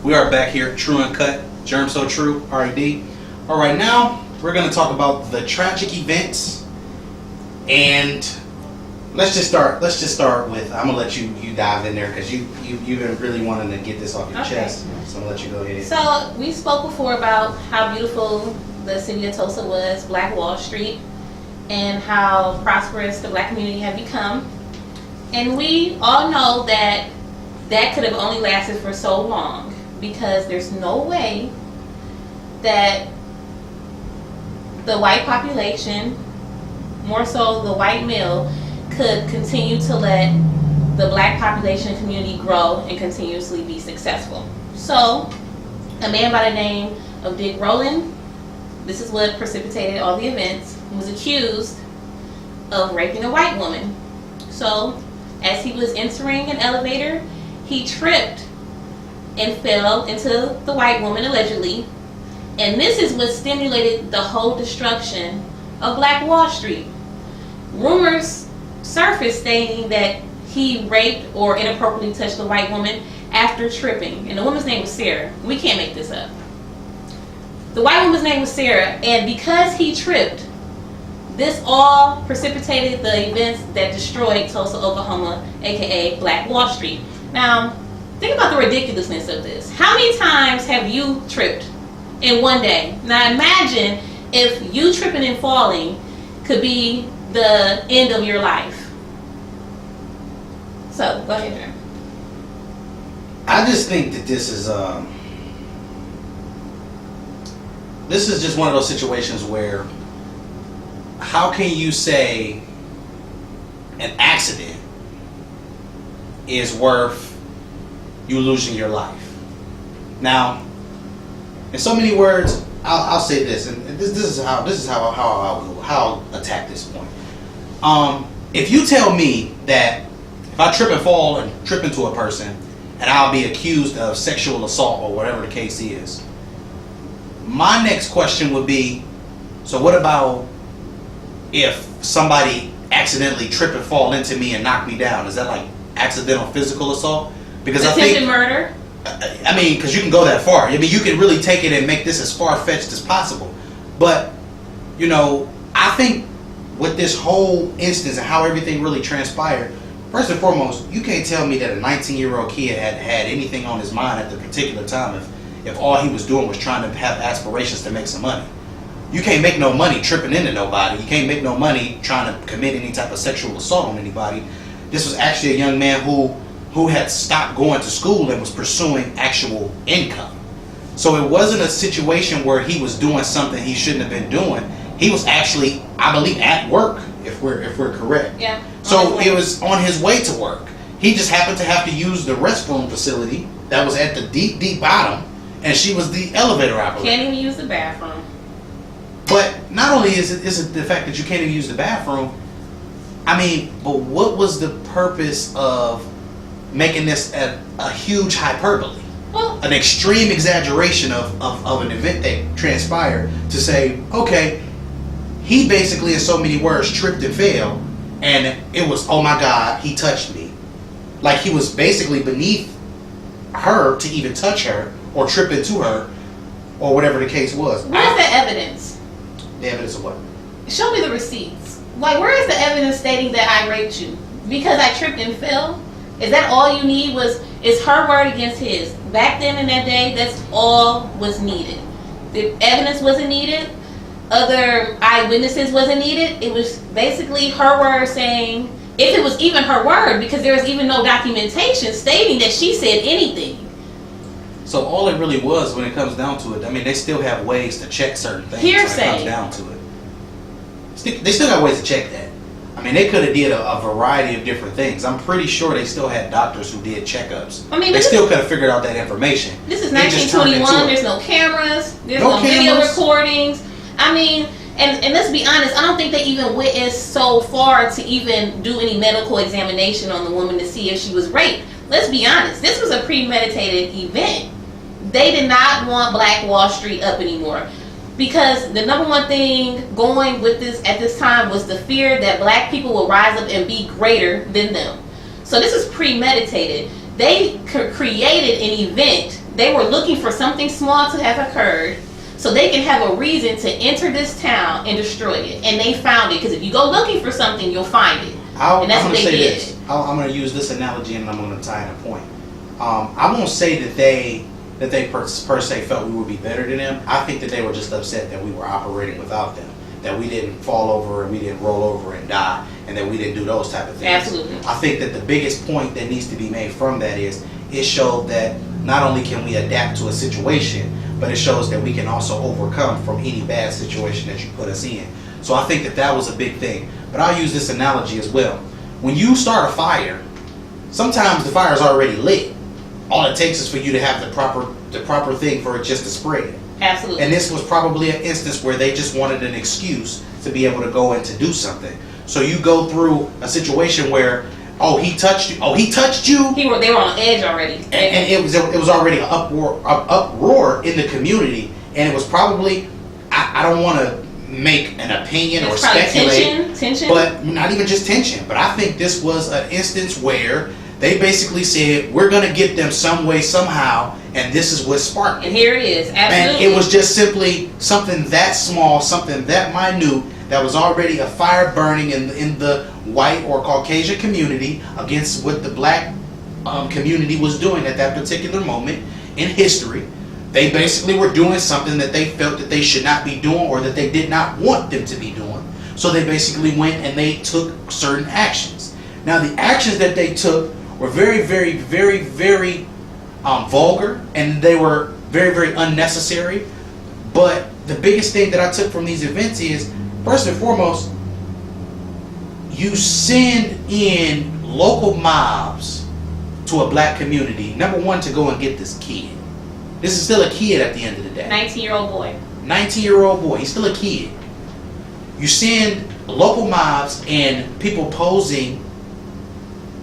We are back here, Tru Uncut, Jerm So Tru, Ari D. All right, now we're going to talk about the tragic events, and let's just start with. I'm gonna let you dive in there because you've been really wanting to get this off your chest. So I'm gonna let you go ahead. So we spoke before about how beautiful the city of Tulsa was, Black Wall Street, and how prosperous the black community had become. And we all know that that could have only lasted for so long because there's no way that the white population, more so the white male, could continue to let the black population community grow and continuously be successful. So a man by the name of Dick Rowland, this is what precipitated all the events, was accused of raping a white woman. So as he was entering an elevator, he tripped and fell into the white woman allegedly. And this is what stimulated the whole destruction of Black Wall Street. Rumors surfaced stating that he raped or inappropriately touched the white woman after tripping. And the woman's name was Sarah. We can't make this up. The white woman's name was Sarah, and because he tripped, this all precipitated the events that destroyed Tulsa, Oklahoma, aka Black Wall Street. Now, think about the ridiculousness of this. How many times have you tripped in one day? Now imagine if you tripping and falling could be the end of your life. So, go ahead, Jerm. I just think that this is just one of those situations where how can you say an accident is worth you losing your life? Now, in so many words, I'll say this, and this is how I'll attack this point. If you tell me that if I trip and fall and trip into a person, and I'll be accused of sexual assault or whatever the case is, my next question would be, so what about if somebody accidentally trip and fall into me and knock me down? Is that like accidental physical assault? Because attempted murder? I mean, because you can go that far. I mean, you can really take it and make this as far-fetched as possible. But, you know, I think with this whole instance and how everything really transpired, first and foremost, you can't tell me that a 19-year-old kid had anything on his mind at the particular time if all he was doing was trying to have aspirations to make some money. You can't make no money tripping into nobody. You can't make no money trying to commit any type of sexual assault on anybody. This was actually a young man who had stopped going to school and was pursuing actual income. So it wasn't a situation where he was doing something he shouldn't have been doing. He was actually, I believe, at work, if we're correct. Yeah. So it was on his way to work. He just happened to have to use the restroom facility that was at the deep bottom, and she was the elevator operator. Can't even use the bathroom. But not only is it the fact that you can't even use the bathroom, I mean, but what was the purpose of making this a huge hyperbole? Well, an extreme exaggeration of an event that transpired to say, okay, he basically, in so many words, tripped and fell, and it was, oh my God, he touched me. Like he was basically beneath her to even touch her or trip into her or whatever the case was. Where's the evidence? The evidence of what? Show me the receipts. Like, where is the evidence stating that I raped you? Because I tripped and fell? Is that all you need? Is her word against his? Back then in that day, that's all was needed. The evidence wasn't needed. Other eyewitnesses wasn't needed. It was basically her word saying, if it was even her word, because there was even no documentation stating that she said anything. So all it really was, when it comes down to it, I mean, they still have ways to check certain things. Hearsay. When it comes down to it. They still got ways to check that. I mean, they could have did a variety of different things. I'm pretty sure they still had doctors who did checkups. I mean, they still could have figured out that information. This is 1921. There's no cameras. There's no video recordings. I mean, and let's be honest, I don't think they even went as so far to even do any medical examination on the woman to see if she was raped. Let's be honest, this was a premeditated event. They did not want Black Wall Street up anymore. Because the number one thing going with this at this time was the fear that black people will rise up and be greater than them. So this is premeditated. They created an event They were looking for something small to have occurred so they can have a reason to enter this town and destroy it. And they found it, because if you go looking for something, you'll find it. And that's what they did. I'm going to use this analogy, and I'm going to tie in a point. I won't say that they per se felt we would be better than them. I think that they were just upset that we were operating without them, that we didn't fall over and we didn't roll over and die, and that we didn't do those type of things. Absolutely. I think that the biggest point that needs to be made from that is it showed that not only can we adapt to a situation, but it shows that we can also overcome from any bad situation that you put us in. So I think that that was a big thing. But I'll use this analogy as well. When you start a fire, sometimes the fire is already lit. All it takes is for you to have the proper thing for it just to spread. Absolutely. And this was probably an instance where they just wanted an excuse to be able to go and to do something. So you go through a situation where, oh, he touched you. Oh, he touched you. They were on edge already. And it was already an uproar in the community. And it was probably, I don't want to make an opinion or speculate. Tension. But not even just tension. But I think this was an instance where they basically said, we're going to get them some way, somehow, and this is what sparked it. And here it is. Absolutely. And it was just simply something that small, something that minute, that was already a fire burning in the white or Caucasian community against what the black community was doing at that particular moment in history. They basically were doing something that they felt that they should not be doing, or that they did not want them to be doing. So they basically went and they took certain actions. Now the actions that they took were very, very, very, very vulgar, and they were very, very unnecessary. But the biggest thing that I took from these events is, first and foremost, you send in local mobs to a black community, number one, to go and get this kid. This is still a kid at the end of the day. 19-year-old boy. 19-year-old boy. He's still a kid. You send local mobs and people posing,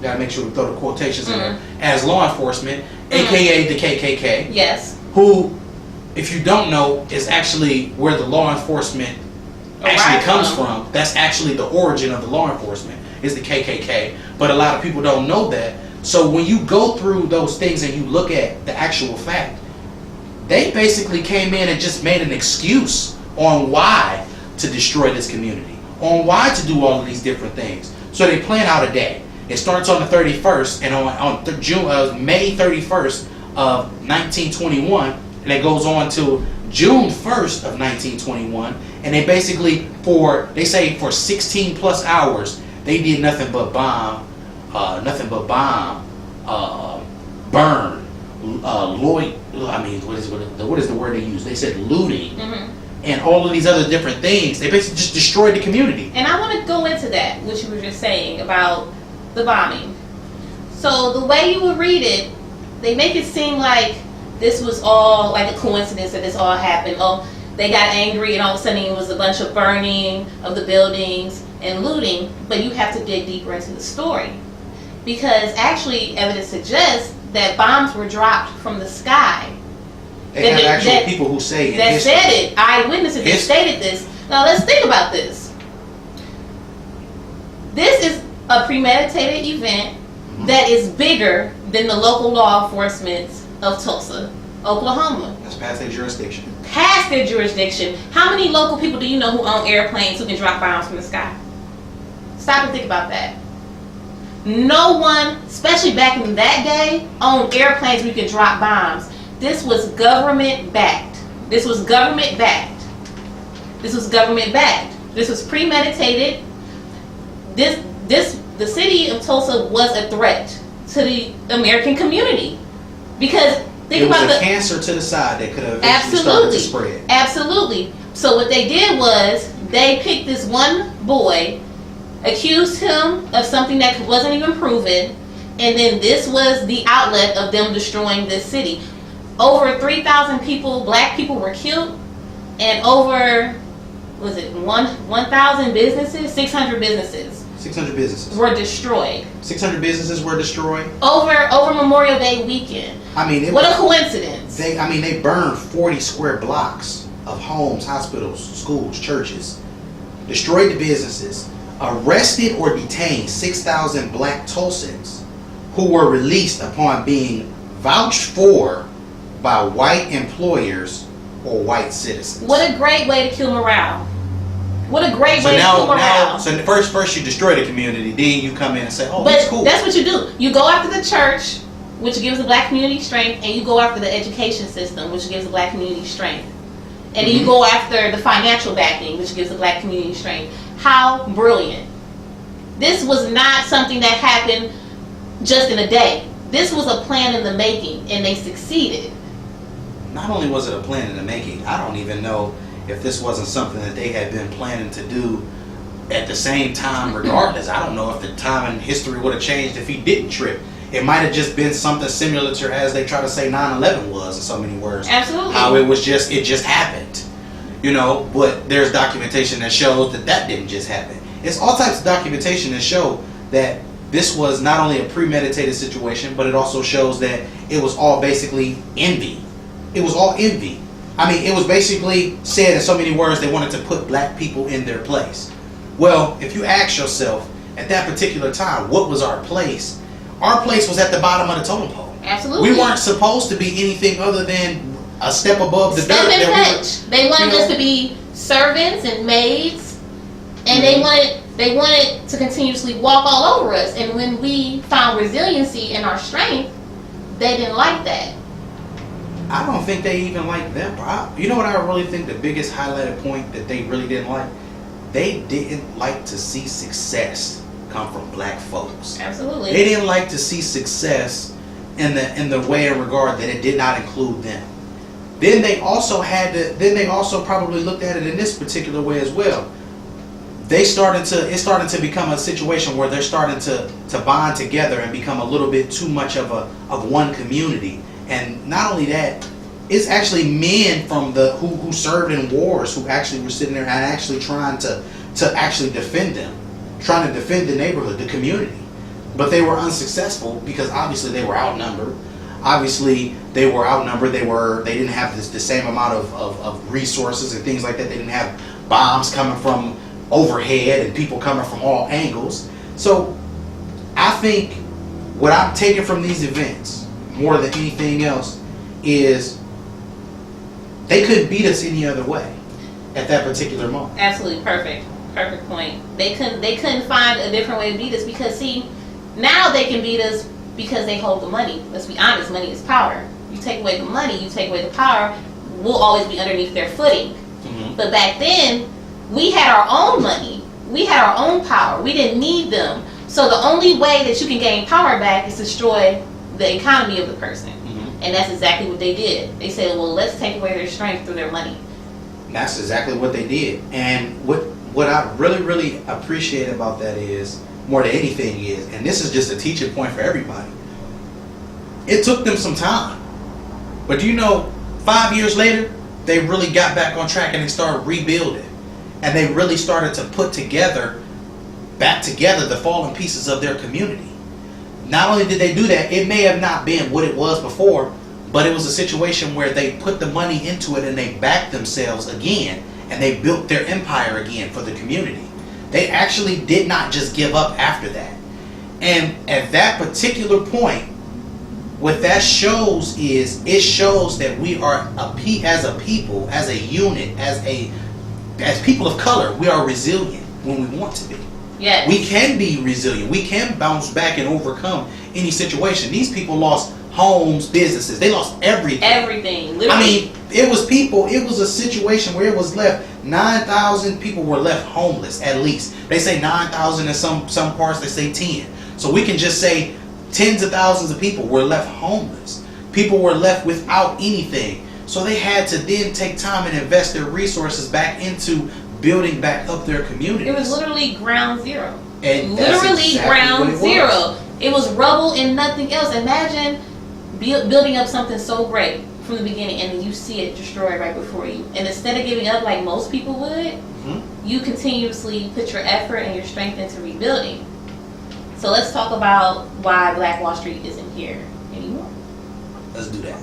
gotta make sure we throw the quotations in there, as law enforcement, aka the KKK. Yes. Who, if you don't know, is actually where the law enforcement actually comes from. That's actually the origin of the law enforcement, is the KKK. But a lot of people don't know that. So when you go through those things and you look at the actual fact, they basically came in and just made an excuse on why to destroy this community, on why to do all of these different things. So they plan out a day. It starts on the 31st, and on May 31st of 1921, and it goes on till June 1st of 1921, and they basically, for 16 plus hours, they did nothing but bomb, burn, what is the word they use? They said looting, and all of these other different things. They basically just destroyed the community. And I want to go into that, what you were just saying about the bombing. So the way you would read it, they make it seem like this was all like a coincidence, that this all happened. Oh, they got angry and all of a sudden it was a bunch of burning of the buildings and looting. But you have to dig deeper into the story, because actually evidence suggests that bombs were dropped from the sky. They have actual people who say that said it. Eyewitnesses that stated this. Now let's think about this. This is a premeditated event that is bigger than the local law enforcement of Tulsa, Oklahoma. That's past their jurisdiction. Past their jurisdiction. How many local people do you know who own airplanes who can drop bombs from the sky? Stop and think about that. No one, especially back in that day, owned airplanes where you could drop bombs. This was government backed. This was government backed. This was government backed. This was premeditated. The city of Tulsa was a threat to the American community, because think about the cancer to the side that could have eventually started to spread. Absolutely. So what they did was they picked this one boy, accused him of something that wasn't even proven, and then this was the outlet of them destroying this city. Over 3,000 people, black people, were killed, and over 1,000 businesses, 600 businesses. 600 businesses were destroyed. 600 businesses were destroyed over Memorial Day weekend. I mean, what a coincidence! They burned 40 square blocks of homes, hospitals, schools, churches, destroyed the businesses, arrested or detained 6,000 black Tulsans who were released upon being vouched for by white employers or white citizens. What a great way to kill morale. What a great way to kill morale. So first you destroy the community, then you come in and say, oh, but that's cool. That's what you do. You go after the church, which gives the black community strength, and you go after the education system, which gives the black community strength. And then you go after the financial backing, which gives the black community strength. How brilliant. This was not something that happened just in a day. This was a plan in the making, and they succeeded. Not only was it a plan in the making, I don't even know if this wasn't something that they had been planning to do at the same time regardless. I don't know if the time in history would have changed if he didn't trip. It might have just been something similar to as they try to say 9/11 was in so many words. Absolutely. How it just happened. You know, but there's documentation that shows that didn't just happen. It's all types of documentation that show that this was not only a premeditated situation, but it also shows that it was all basically envy. It was all envy. I mean, it was basically said in so many words they wanted to put black people in their place. Well, if you ask yourself, at that particular time, what was our place? Our place was at the bottom of the totem pole. Absolutely. We weren't supposed to be anything other than a step above the step dirt. And touch. They wanted us to be servants and maids, and they wanted to continuously walk all over us. And when we found resiliency in our strength, they didn't like that. I don't think they even liked them. You know what I really think the biggest highlighted point that they really didn't like? They didn't like to see success come from black folks. Absolutely. They didn't like to see success in the way and regard that it did not include them. Then they also probably looked at it in this particular way as well. It started to become a situation where they're starting to bond together and become a little bit too much of one community. And not only that, it's actually men from who served in wars who actually were sitting there and actually trying to actually defend them, trying to defend the neighborhood, the community. But they were unsuccessful because obviously they were outnumbered. They didn't have the same amount of resources and things like that. They didn't have bombs coming from overhead and people coming from all angles. So I think what I'm taking from these events more than anything else is they couldn't beat us any other way at that particular moment. Absolutely perfect point. They couldn't find a different way to beat us because see, now they can beat us because they hold the money. Let's be honest, money is power. You take away the money, you take away the power, we'll always be underneath their footing. Mm-hmm. But back then, we had our own money. We had our own power. We didn't need them. So the only way that you can gain power back is to destroy the economy of the person. Mm-hmm. And that's exactly what they did. They said, well, let's take away their strength through their money. And that's exactly what they did. And what I really, really appreciate about that is, more than anything is, and this is just a teaching point for everybody, it took them some time. But do you know, 5 years later, they really got back on track and they started rebuilding. And they really started to put back together the fallen pieces of their community. Not only did they do that, it may have not been what it was before, but it was a situation where they put the money into it and they backed themselves again and they built their empire again for the community. They actually did not just give up after that. And at that particular point, what that shows is, it shows that we are as a people, as a unit, as people of color, we are resilient when we want to be. Yes. We can be resilient. We can bounce back and overcome any situation. These people lost homes, businesses. They lost everything. Everything. Literally. I mean, it was a situation where it was left, 9,000 people were left homeless at least. They say 9,000 in some parts, they say 10. So we can just say tens of thousands of people were left homeless. People were left without anything. So they had to then take time and invest their resources back into building back up their communities. It was literally ground zero. And literally exactly ground zero. It was rubble and nothing else. Imagine building up something so great from the beginning and then you see it destroyed right before you. And instead of giving up like most people would, you continuously put your effort and your strength into rebuilding. So let's talk about why Black Wall Street isn't here anymore. Let's do that.